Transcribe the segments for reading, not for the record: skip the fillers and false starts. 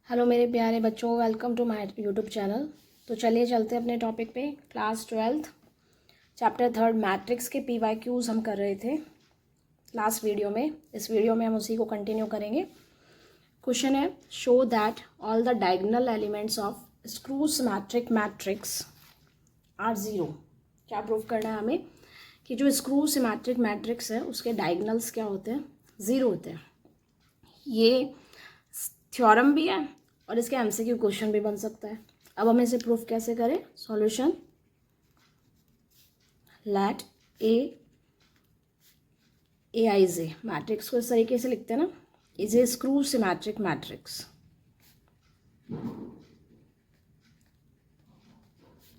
Hello मेरे प्यारे बच्चों, welcome to my YouTube channel. तो चलिए चलते हैं अपने टॉपिक पे। क्लास 12 चैप्टर 3 मैट्रिक्स के PYQs हम कर रहे थे लास्ट वीडियो में। इस वीडियो में हम उसी को कंटिन्यू करेंगे। क्वेश्चन है, show that all the diagonal elements of skew symmetric matrix are zero. क्या प्रूव करना है हमें कि जो स्क्रू सिमेट्रिक मैट्रिक्स है उसके डायगोनल्स क्या होते हैं, ज़ीरो होते हैं। ये थ्योरम भी है और इसके MCQ क्वेश्चन भी बन सकता है। अब हम इसे प्रूफ कैसे करें? Solution, let A I J matrix को इस तरीके से लिखते हैं ना, is a skew symmetric matrix.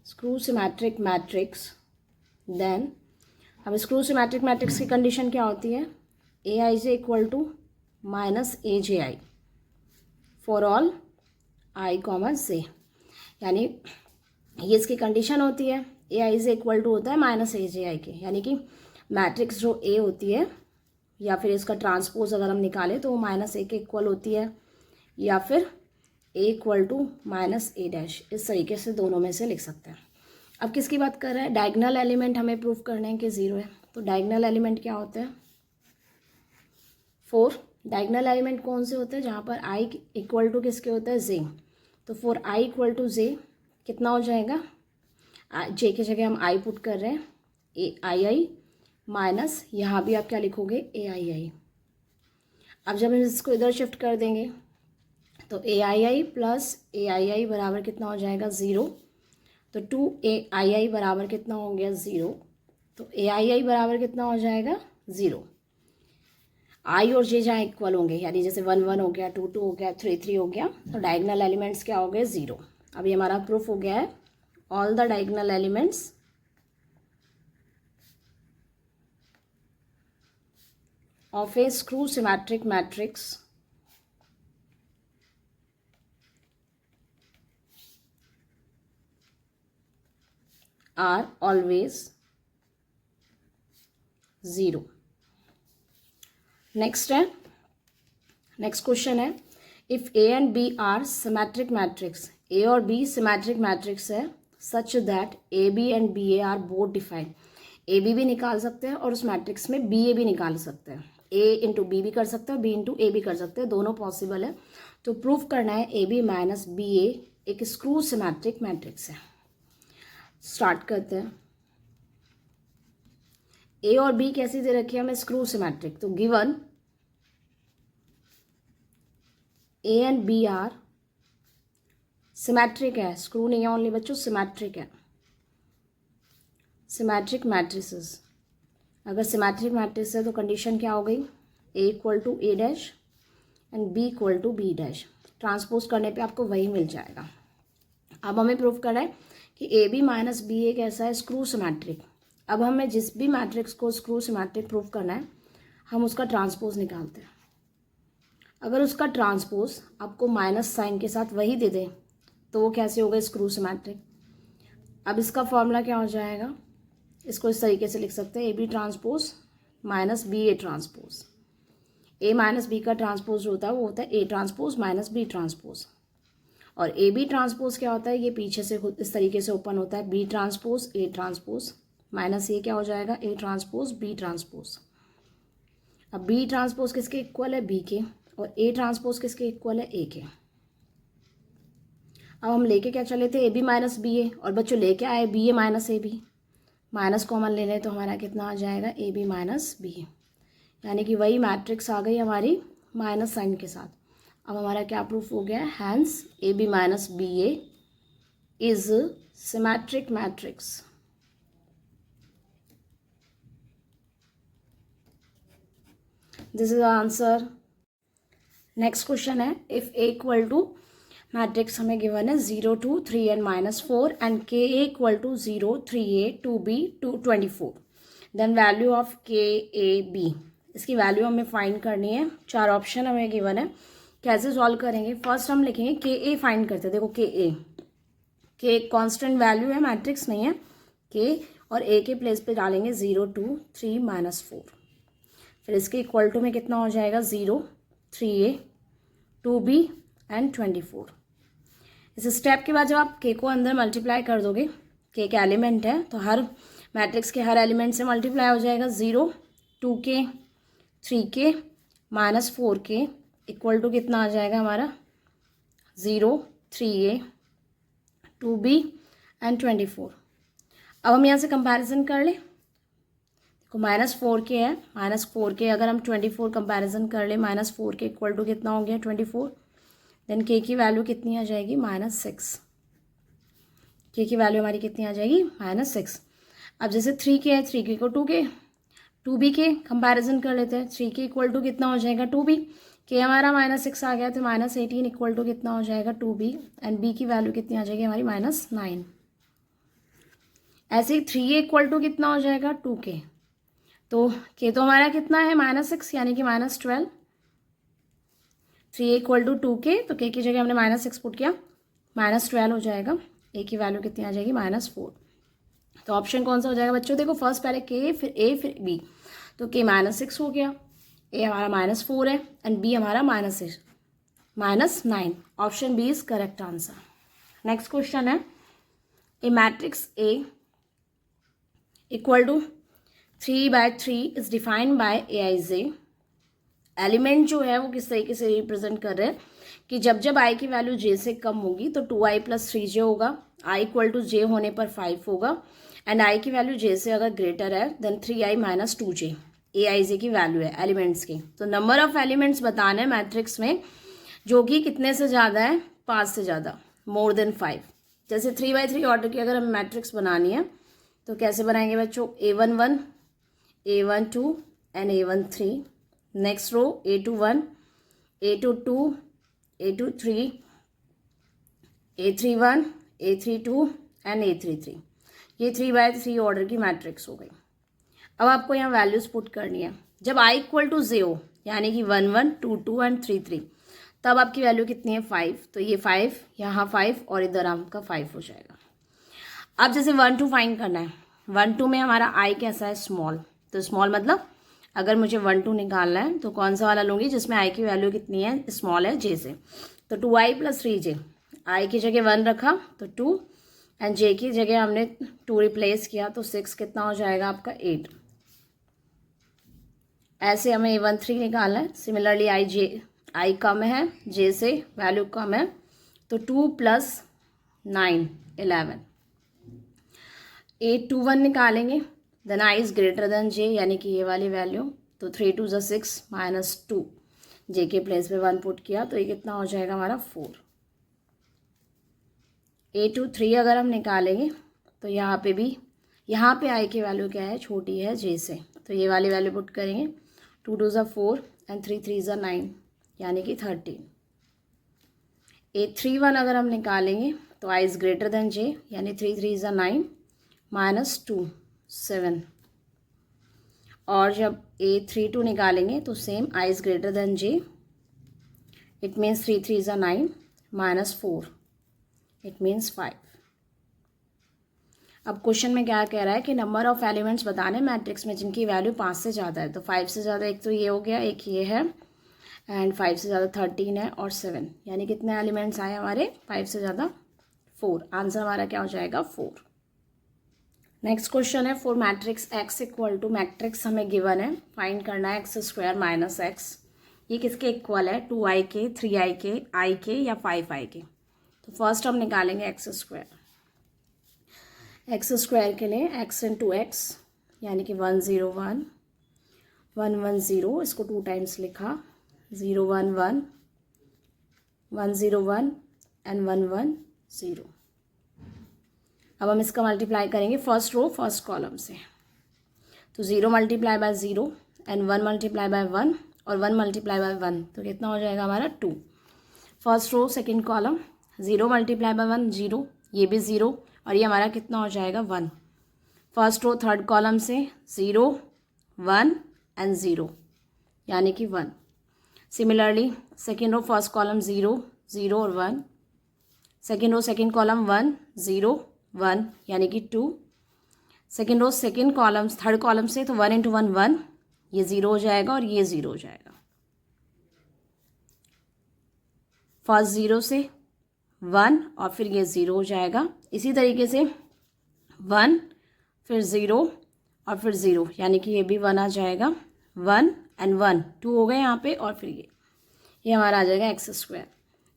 Skew symmetric matrix, then अब स्क्रू सिमेट्रिक मैट्रिक्स की कंडीशन क्या होती है? A I J equal to minus A J I for all I comma J. यानी ये इसकी कंडीशन होती है। A I J equal to होता है माइनस ए जे आई के, यानी कि मैट्रिक्स जो ए होती है या फिर इसका ट्रांसपोज अगर हम निकालें तो वो माइनस ए के इक्वल होती है, या फिर A equal to minus A dash. इस तरीके से दोनों में से लिख सकते हैं। अब किसकी बात कर रहे हैं? डायगोनल एलिमेंट हमें प्रूफ करने हैं कि ज़ीरो है। तो डायगोनल एलिमेंट क्या होते हैं? 4 डायगोनल एलिमेंट कौन से होते हैं? जहाँ पर आई इक्वल टू किसके होता है? जे। तो फॉर आई इक्वल टू जे कितना हो जाएगा? जे की जगह हम आई पुट कर रहे हैं, ए आई आई माइनस यहाँ भी आप क्या लिखोगे? ए आई आई। अब जब हम इसको इधर शिफ्ट कर देंगे तो ए आई आई प्लस ए आई आई बराबर कितना हो जाएगा? ज़ीरो। तो 2 ai बराबर कितना हो गया? ज़ीरो। तो ए आई आई बराबर कितना हो जाएगा? ज़ीरो। आई और जे जहाँ इक्वल होंगे, यानी जैसे 1 1 हो गया, 2 2 हो गया, 3 3 हो गया, तो डायगोनल एलिमेंट्स क्या हो गए? ज़ीरो। अभी हमारा प्रूफ हो गया है, all the diagonal elements of a skew symmetric matrix are always zero. Next है, नेक्स्ट क्वेश्चन है, if A and B are symmetric matrix, A और बी सिमेट्रिक मैट्रिक्स है, such that A B and B A are both defined. A B भी निकाल सकते हैं और उस मैट्रिक्स में बी ए भी निकाल सकते हैं। ए इंटू बी भी कर सकते हैं, बी इंटू ए भी कर सकते हैं, दोनों पॉसिबल है। तो प्रूफ करना है ए बी माइनस बी ए एक स्क्रू सिमेट्रिक मैट्रिक्स है। स्टार्ट करते हैं। ए और बी कैसी दे रखी है हमें? Skew symmetric. तो given A and B are symmetric है, स्क्रू नहीं है ओनली बच्चों, सिमेट्रिक है। सिमेट्रिक मैट्रिसेस, अगर सिमेट्रिक मैट्रिक्स है तो कंडीशन क्या हो गई? A equal to A dash and B equal to B dash. Transpose करने पे आपको वही मिल जाएगा। अब हमें प्रूफ करना है कि ए बी माइनस बी ए कैसा है? Screw symmetric. अब हमें जिस भी मैट्रिक्स को स्क्रू सिमेट्रिक प्रूफ करना है, हम उसका ट्रांसपोज निकालते हैं। अगर उसका ट्रांसपोज आपको माइनस साइन के साथ वही दे दे तो वो कैसे होगा? Screw symmetric. अब इसका फॉर्मूला क्या हो जाएगा? इसको इस तरीके से लिख सकते हैं, A B transpose minus B A transpose. A minus B का ट्रांसपोज होता है वो होता है A transpose minus B transpose. और ए बी ट्रांसपोज क्या होता है? ये पीछे से खुद इस तरीके से ओपन होता है, B transpose A transpose minus ये क्या हो जाएगा? A transpose B transpose. अब बी ट्रांसपोज किसके इक्वल है? बी के, और ए ट्रांसपोज किसके इक्वल है? ए के। अब हम लेके क्या चले थे? A B minus B A, और बच्चों लेके आए B A minus A B. Minus common ले लें तो हमारा कितना आ जाएगा? ए बी माइनस बी, यानी कि वही मैट्रिक्स आ गई हमारी माइनस साइन के साथ। अब हमारा क्या प्रूफ हो गया? Hence A B minus B A is symmetric matrix. This is answer. Next question है, if A equal to matrix हमें गिवन है 0 2 3 and -4 and K A equal to 0 3 A 2 B 2 24, then value of K A B. इसकी value हमें find करनी है। 4 option हमें given है, कैसे सॉल्व करेंगे? फर्स्ट हम लिखेंगे के ए फाइंड करते हैं। देखो के एक कॉन्स्टेंट वैल्यू है, मैट्रिक्स नहीं है। के और ए के प्लेस पे डालेंगे 0 2 3 -4, फिर इसके इक्वल टू में कितना हो जाएगा? 0 3 ए 2 बी एंड 24। इस स्टेप के बाद जब आप के को अंदर मल्टीप्लाई कर दोगे, के एलिमेंट है तो हर मैट्रिक्स के हर एलिमेंट से मल्टीप्लाई हो जाएगा। 0, 2k, 3k minus 4k equal to कितना आ जाएगा हमारा 0, 3a, 2b एंड 24। अब हम यहाँ से कंपैरिजन कर लें, देखो -4k है, -4k अगर हम 24 कंपैरिजन कर ले, -4k इक्वल टू कितना हो गया 24, देन k की वैल्यू कितनी आ जाएगी -6। k की वैल्यू हमारी कितनी आ जाएगी -6। अब जैसे 3k है, 3k को 2k, 2b के कंपैरिजन कर लेते हैं। 3k इक्वल टू कितना हो जाएगा 2b, k हमारा -6 आ गया तो -18 इक्वल टू कितना हो जाएगा 2b एंड b की वैल्यू कितनी आ जाएगी हमारी -9। ऐसे ही 3a इक्वल टू कितना हो जाएगा 2k, तो k तो हमारा कितना है -6 यानी कि -12। 3a इक्वल टू 2k तो k की जगह हमने -6 पुट किया, -12 हो जाएगा। a की वैल्यू कितनी आ जाएगी -4। तो ऑप्शन कौन सा हो जाएगा बच्चों, देखो फर्स्ट पहले k फिर a फिर b, तो k -6 हो गया, a हमारा -4 है एंड b हमारा -9। Option B is correct answer. Next question है, a matrix A equal to 3/3 is defined by Aij। Element जो है वो किस तरीके से रिप्रेजेंट कर रहे हैं कि जब जब i की वैल्यू j से कम होगी तो 2i + 3j होगा, i इक्वल टू j होने पर 5 होगा एंड i की वैल्यू j से अगर ग्रेटर है देन 3i - 2j Aij की वैल्यू है एलिमेंट्स की। तो नंबर ऑफ एलिमेंट्स बताना है मैट्रिक्स में जो कि कितने से ज़्यादा है, 5 से ज़्यादा, मोर देन 5। जैसे 3/3 ऑर्डर की अगर हमें मैट्रिक्स बनानी है तो कैसे बनाएंगे बच्चों, A11, A12 and A13। Next row A21, A22, A23, A31, A32 and A33। ये 3/3 ऑर्डर की मैट्रिक्स हो गई। अब आपको यहाँ वैल्यूज पुट करनी है। जब i इक्वल टू 0 यानी कि 1 1 2 2 एंड 3 3, तब आपकी वैल्यू कितनी है 5, तो ये 5 यहाँ 5 और इधर आपका 5 हो जाएगा। अब जैसे 1 2 फाइंड करना है, 1 2 में हमारा i कैसा है स्मॉल, तो स्मॉल मतलब अगर मुझे 1 2 निकालना है तो कौन सा वाला लूँगी जिसमें i की वैल्यू कितनी है स्मॉल है j से, तो 2i + 3j। i की जगह 1 रखा तो 2 एंड j की जगह हमने 2 रिप्लेस किया तो 6 कितना हो जाएगा आपका 8। ऐसे हमें A13 निकालना है। सिमिलरली i कम है j से, वैल्यू कम है तो 2 + 9 11। A21 निकालेंगे then i is greater than j यानी कि ये वाली वैल्यू, तो 3 2 = 6 -2 j के प्लेस पे 1 पुट किया तो ये कितना हो जाएगा हमारा 4। A23 अगर हम निकालेंगे तो यहाँ पे भी, यहाँ पे i की वैल्यू क्या है छोटी है j से, तो ये वाली वैल्यू पुट करेंगे, 2 2 = 4 एंड 3 3 = 9 यानी कि 13। A31 अगर हम निकालेंगे तो i is greater than j यानी 3 3 = 9 -2 7। और जब A32 निकालेंगे तो same i is greater than j, it means 3 3 = 9 -4 it means 5। अब क्वेश्चन में क्या कह रहा है कि नंबर ऑफ एलिमेंट्स बताने मैट्रिक्स में जिनकी वैल्यू 5 से ज़्यादा है, तो 5 से ज़्यादा एक तो ये हो गया, एक ये है एंड 5 से ज़्यादा 13 है और 7, यानी कितने एलिमेंट्स आए हमारे 5 से ज़्यादा 4। आंसर हमारा क्या हो जाएगा 4। नेक्स्ट क्वेश्चन है, for matrix x equal to, matrix हमें गिवन है, फाइंड करना है x² - x। ये किसके इक्वल है 2ik, 3ik, ik या 5ik। तो फर्स्ट हम निकालेंगे x²। x² के लिए x × x यानी कि 1 0 1 1 1 0, इसको 2 टाइम्स लिखा, 0 1 1 1 0 1 एंड 1 1 0। अब हम इसका मल्टीप्लाई करेंगे फर्स्ट रो फर्स्ट कॉलम से, तो 0 × 0 एंड 1 × 1 और 1 × 1, तो कितना हो जाएगा हमारा 2। फर्स्ट रो सेकंड कॉलम, 0 × 1 0, ये भी 0 और ये हमारा कितना हो जाएगा 1। फर्स्ट रो थर्ड कॉलम से 0 1 एंड 0 यानी कि 1। Similarly second row first column 0 0 और 1, सेकेंड रो सेकेंड कॉलम 1 0 1 यानी कि 2। Second row second column third column से, तो 1 × 1 1, ये 0 हो जाएगा और ये 0 हो जाएगा। फर्स्ट 0 से 1 और फिर ये 0 हो जाएगा। इसी तरीके से 1 फिर 0 और फिर 0, यानी कि ये भी 1 आ जाएगा। 1 एंड 1 2 हो गए यहाँ पे, और फिर ये हमारा आ जाएगा एक्स स्क्वायर।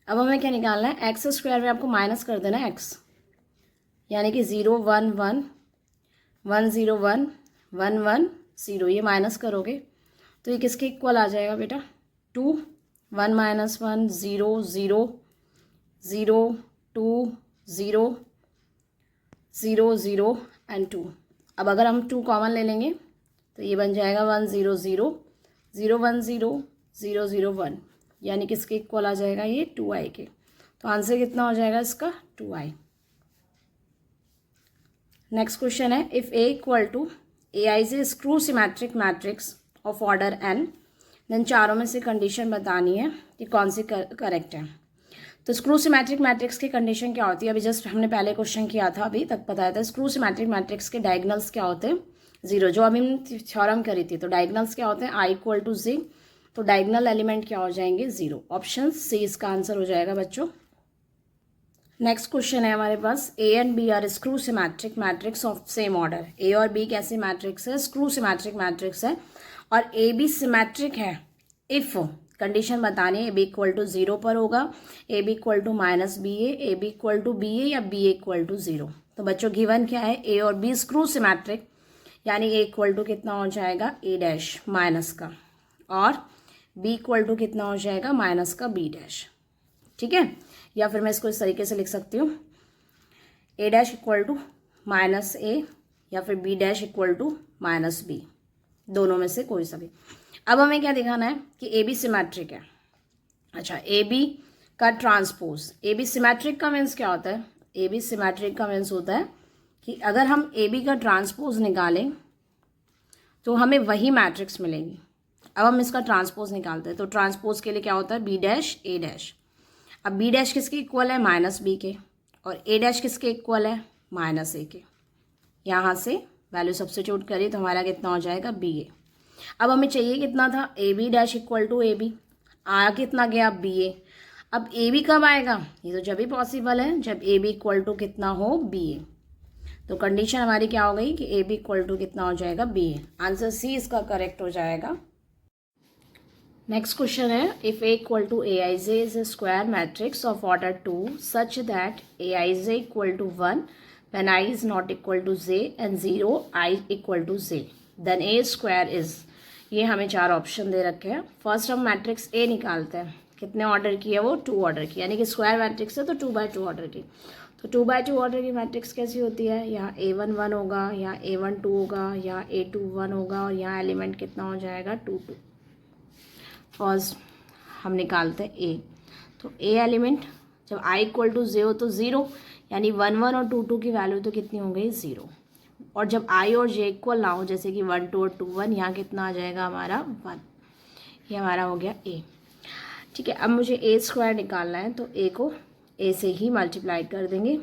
अब हमें क्या निकालना है, एक्स स्क्वायर में आपको माइनस कर देना है एक्स, यानी कि 0 1 1 1 0 1 1 1 0, ये माइनस करोगे तो ये किसके इक्वल आ जाएगा बेटा, 2 1 माइनस 1 0 0 0 2 0 0 0 एंड 2। अब अगर हम 2 कॉमन ले लेंगे तो ये बन जाएगा 1 0 0 0 1 0 0 0 1, यानी किसके इक्वल आ जाएगा ये 2i के। तो आंसर कितना हो जाएगा इसका, 2i। नेक्स्ट क्वेश्चन है, if A equal to A I is a skew symmetric matrix of order N, then चारों में से कंडीशन बतानी है कि कौन सी करेक्ट है। तो स्क्रू सिमेट्रिक मैट्रिक्स की कंडीशन क्या होती है, अभी जस्ट हमने पहले क्वेश्चन किया था, अभी तक बताया था। स्क्रू सिमेट्रिक मैट्रिक्स के डायगनल्स क्या होते हैं, 0, जो अभी हमने थ्योरम करी थी। तो डायगनल्स क्या होते हैं, i इक्वल टू z, तो डायगनल एलिमेंट क्या हो जाएंगे, 0। ऑप्शन सी इसका आंसर हो जाएगा बच्चों। नेक्स्ट क्वेश्चन है हमारे पास, A and B are skew symmetric matrix of same order. A और बी कैसे मैट्रिक्स है, स्क्रू सिमेट्रिक मैट्रिक्स है, और ए बी सिमेट्रिक है इफ़ कंडीशन बतानी है, ए बी इक्वल टू 0 पर होगा, A B equal to minus B A B equal to B A, या बी ए इक्वल टू 0। तो बच्चों गिवन क्या है, ए और बी स्क्रू सिमेट्रिक, यानी ए इक्वल टू कितना हो जाएगा, ए डैश माइनस का, और बी इक्वल टू कितना हो जाएगा, माइनस का बी डैश। ठीक है, या फिर मैं इसको इस तरीके से लिख सकती हूँ, A dash equal to minus A, या फिर B dash equal to minus B, दोनों में से कोई सा भी। अब हमें क्या दिखाना है कि ए बी सिमेट्रिक है। अच्छा, ए बी का ट्रांसपोज, ए बी सिमेट्रिक का मीन्स क्या होता है, ए बी सिमेट्रिक का मीन्स होता है कि अगर हम ए बी का ट्रांसपोज निकालें तो हमें वही मैट्रिक्स मिलेगी। अब हम इसका ट्रांसपोज निकालते हैं, तो ट्रांसपोज के लिए क्या होता है, बी डैश ए डैश। अब बी डैश किसके इक्वल है, माइनस बी के, और ए डैश किसके इक्वल है, माइनस ए के। यहाँ से वैल्यू सब्स्टिट्यूट करें तो हमारा कितना हो जाएगा, बी ए। अब हमें चाहिए कितना था, A B dash equal to A B, आया कितना गया, बी ए। अब ए बी कब आएगा, ये तो जब भी पॉसिबल है जब ए बी इक्वल टू कितना हो, बी ए। तो कंडीशन हमारी क्या हो गई कि ए बी इक्वल टू कितना हो जाएगा, बी ए। आंसर सी इसका करेक्ट हो जाएगा। नेक्स्ट क्वेश्चन है, if A equal to A I J is a square matrix of order 2 such that A I J equal to 1 when I is not equal to J and 0 I equal to J, then A square is. ये हमें 4 option दे रखे हैं। First हम matrix A निकालते हैं, कितने order की है वो, 2 ऑर्डर की, यानी कि स्क्वायर मैट्रिक्स है तो 2x2 ऑर्डर की। तो 2x2 ऑर्डर की मैट्रिक्स कैसी होती है, यहाँ A1 1 होगा, यहाँ A1 2 होगा, यहाँ A2 1 होगा, और यहाँ एलिमेंट कितना हो जाएगा, 2 2। फर्स्ट हम निकालते हैं ए, तो ए एलिमेंट जब i इक्वल टू 0 तो 0, यानी 1 1 और 2 2 की वैल्यू तो कितनी हो गई, 0। और जब i और j इक्वल ना हो, जैसे कि 1 2 और 2 1, यहाँ कितना आ जाएगा हमारा 1। ये हमारा हो गया a। ठीक है, अब मुझे ए स्क्वायर निकालना है, तो a को a से ही मल्टीप्लाई कर देंगे,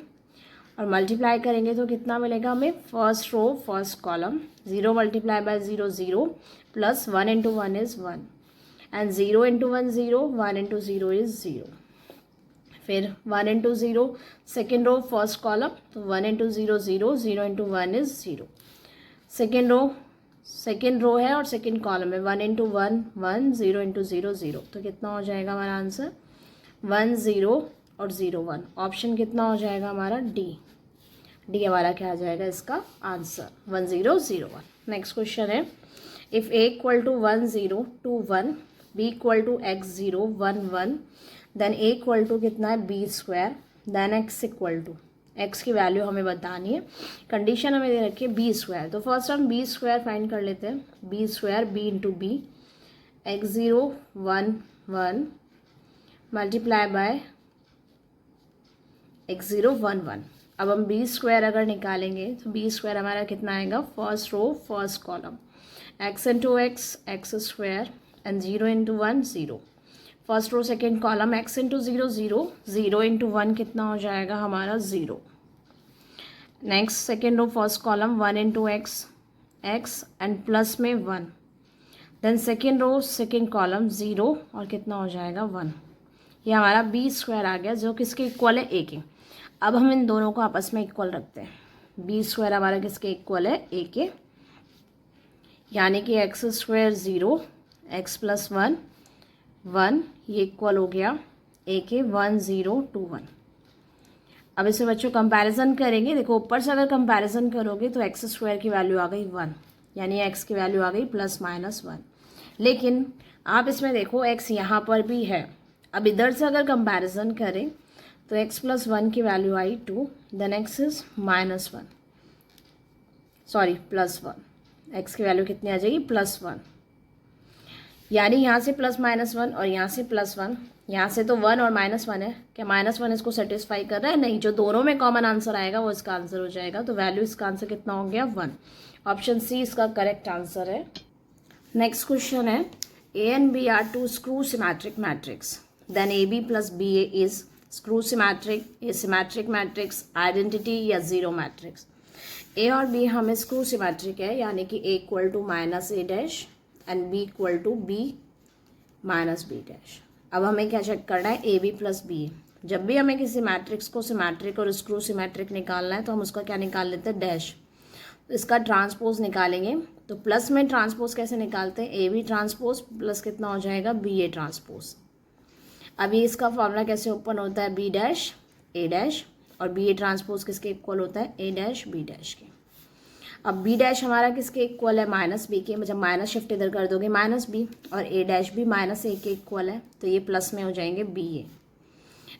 और मल्टीप्लाई करेंगे तो कितना मिलेगा हमें, first row first column, 0 multiply by 0 0, plus 1 into 1 is 1, and 0 into 1 0, 1 into 0 is 0। फिर 1 into 0 second row first column, तो 1 into 0 0, 0 into 1 is 0। Second row है और सेकेंड कॉलम है, 1 इंटू 1 1, 0 इंटू 0 0, तो कितना हो जाएगा हमारा आंसर, 1 0 और 0 1। ऑप्शन कितना हो जाएगा हमारा, डी हमारा क्या आ जाएगा इसका आंसर, 1 0 0 1। नेक्स्ट क्वेश्चन है, if A equal to 1 0 2 1, B equal to X 0 1 1, then A equal to कितना है, B square, then X equal to, X की वैल्यू हमें बतानी है। कंडीशन हमें दे रखी है बी स्क्वायर, तो फर्स्ट हम बी स्क्वायर फाइंड कर लेते हैं। B square, B into B, X 0 1 1 multiply bye x 0 1 1। अब हम बी स्क्वायर अगर निकालेंगे तो बी स्क्वायर हमारा कितना आएगा, first row first column, X into X square, and 0 into 1 0। First row second column, X into 0 0, 0 into 1 कितना हो जाएगा हमारा 0। Next second row first column, 1 into X and plus में 1, then second row second column 0 और कितना हो जाएगा 1। ये हमारा बी स्क्वायर आ गया जो किसके इक्वल है, ए के। अब हम इन दोनों को आपस में इक्वल रखते हैं। बी स्क्वायर हमारा किसके इक्वल है, ए के, यानी कि एक्स स्क्वायर 0, एक्स प्लस 1 1, ये इक्वल हो गया ए के 1 0 2 1। अब इसे बच्चों कंपैरिजन करेंगे। देखो ऊपर से अगर कंपैरिजन करोगे तो एक्स स्क्वायर की वैल्यू आ गई 1, यानी एक्स की वैल्यू आ गई +-1। लेकिन आप इसमें देखो एक्स यहाँ पर भी है। अब इधर से अगर कंपैरिजन करें तो x प्लस 1 की वैल्यू आई 2, then x is -1, sorry +1। x की वैल्यू कितनी आ जाएगी, +1, यानी यहाँ से +-1 और यहाँ से +1, यहाँ से तो 1 और -1 है। क्या -1 इसको सेटिस्फाई कर रहा है, नहीं। जो दोनों में कॉमन आंसर आएगा वो इसका आंसर हो जाएगा। तो वैल्यू इसका आंसर कितना हो गया, 1। ऑप्शन सी इसका करेक्ट आंसर है। नेक्स्ट क्वेश्चन है, A and B are two skew symmetric matrix, then A B plus B A is skew symmetric, A symmetric matrix, identity या जीरो मैट्रिक्स। ए और B हमें skew symmetric है, यानी कि A equal to -a' and B equal to b -b'। अब हमें क्या check करना है, A B plus B A. जब भी हमें किसी मैट्रिक्स को सिमेट्रिक और स्क्रू सिमेट्रिक निकालना है तो हम उसका क्या निकाल लेते हैं, डैश। तो इसका ट्रांसपोज निकालेंगे। तो प्लस में ट्रांसपोज कैसे निकालते हैं, ए बी ट्रांसपोज प्लस कितना हो जाएगा, बी ए ट्रांसपोज। अभी इसका फॉर्मूला कैसे ओपन होता है, बी डैश ए डैश, और बी ए ट्रांसपोज किसके इक्वल होता है, ए डैश बी डैश के। अब बी डैश हमारा किसके इक्वल है, -b के। जब माइनस शिफ्ट इधर कर दोगे -b, और ए डैश भी -a के इक्वल है, तो ये प्लस में हो जाएंगे बी ए,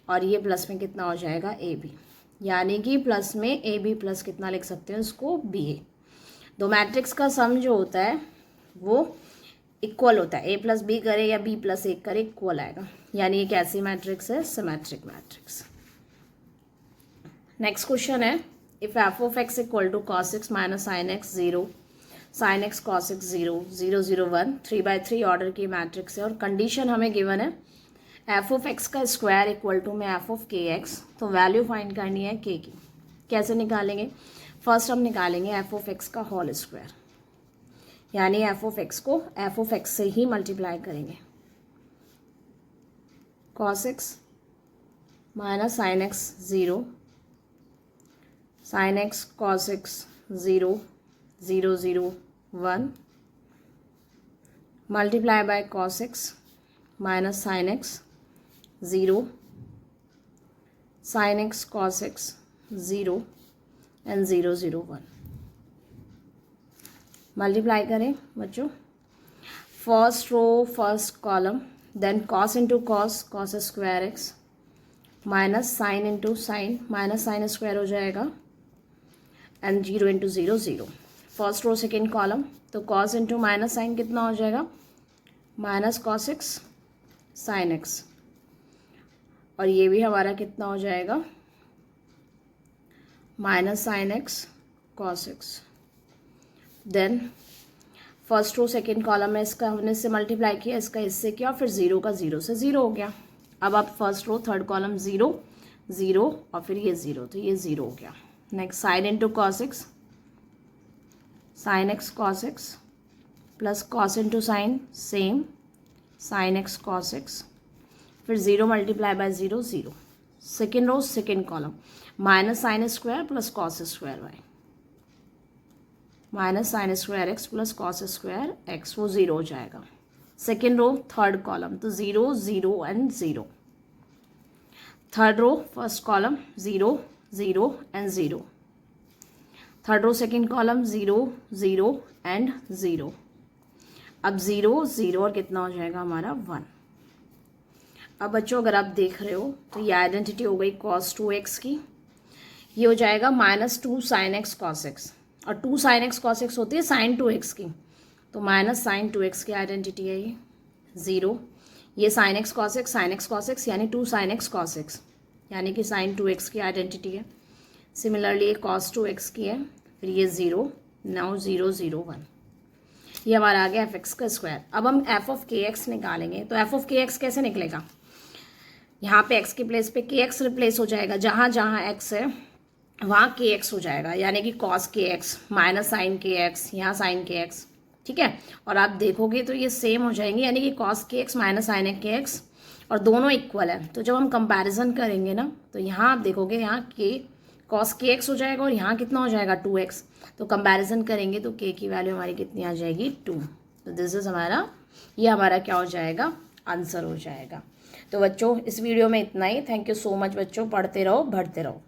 और ये प्लस में कितना हो जाएगा, ए बी। यानी कि प्लस में ए बी प्लस कितना लिख सकते हैं उसको, बी ए। दो मैट्रिक्स का सम जो होता है वो इक्वल होता है, ए प्लस बी करे या बी प्लस ए करे, इक्वल आएगा। यानी ये कैसी मैट्रिक्स है, सिमेट्रिक मैट्रिक्स। नेक्स्ट क्वेश्चन है, if F of X equal to cos x minus sine x 0, sine x cos x 0 0 0 1 3/3 order की मैट्रिक्स है, और कंडीशन हमें गिवन है एफ ऑफ एक्स का स्क्वायर इक्वल टू में एफ ऑफ के एक्स। तो value find करनी है के की। कैसे निकालेंगे, फर्स्ट हम निकालेंगे एफ ऑफ एक्स का होल स्क्वायर, यानी एफ ऑफ एक्स को एफ ऑफ एक्स से ही मल्टीप्लाई करेंगे। cos x minus sine x 0, sine x cos x 0 0 0 1 multiply by cos x minus sine x 0, sine x cos x 0 and 0 0 1। Multiply करें बच्चों, first row first column, then cos into cos, cos square x, minus sine into sine, minus sine square हो जाएगा, and 0 into 0 0। First row second column, तो cos into minus sine कितना हो जाएगा, minus cos x sine x, और ये भी हमारा कितना हो जाएगा, minus sine x cos x. Then first row second column में इसका हमने इससे मल्टीप्लाई किया, इसका इससे किया, फिर 0 का 0 से 0 हो गया। अब आप फर्स्ट रो थर्ड कॉलम 0 0 और फिर ये 0, तो ये 0 हो गया। Next sine into cos x, sine x cos x, plus cos into sine same, sine x cos x, फिर 0 multiply by 0 0। Second row second column, minus sine square plus cos square y, minus sine square x plus cos square x, वो 0 हो जाएगा। Second row third column, तो 0 0 and 0। Third row first column 0 0 and 0। Third row second column 0 0 and 0। अब 0 0 और कितना हो जाएगा हमारा 1। अब बच्चों अगर आप देख रहे हो तो ये आइडेंटिटी हो गई cos 2x की, ये हो जाएगा -2 sin x cos x, और 2 sin x cos x होती है sin 2x की, तो माइनस साइन 2x की आइडेंटिटी है ये 0। ये sin x cos x यानी 2 sin x cos x, यानी कि sin 2x की आइडेंटिटी है। सिमिलरली ये cos 2x की है, फिर ये 0, नाउ 0 0 1। ये हमारा आ गया एफ एक्स का स्क्वायर। अब हम एफ ऑफ के एक्स निकालेंगे, तो एफ ऑफ के एक्स कैसे निकलेगा, यहाँ पे x के प्लेस पे के एक्स रिप्लेस हो जाएगा, जहाँ जहाँ x है वहाँ के एक्स हो जाएगा, यानी कि कॉस के एक्स माइनस साइन के एक्स, यहाँ साइन के एक्स, ठीक है। और आप देखोगे तो ये सेम हो जाएंगे, यानी कि कॉस के एक्स माइनस साइन के एक्स और दोनों इक्वल है। तो जब हम कंपैरिजन करेंगे ना, तो यहाँ आप देखोगे यहाँ के कॉस के एक्स हो जाएगा और यहाँ कितना हो जाएगा 2x। तो कंपैरिजन करेंगे तो के की वैल्यू हमारी कितनी आ जाएगी 2। तो दिस इज़ हमारा, ये हमारा क्या हो जाएगा, आंसर हो जाएगा। तो बच्चों इस वीडियो में इतना ही। थैंक यू सो मच बच्चों, पढ़ते रहो बढ़ते रहो।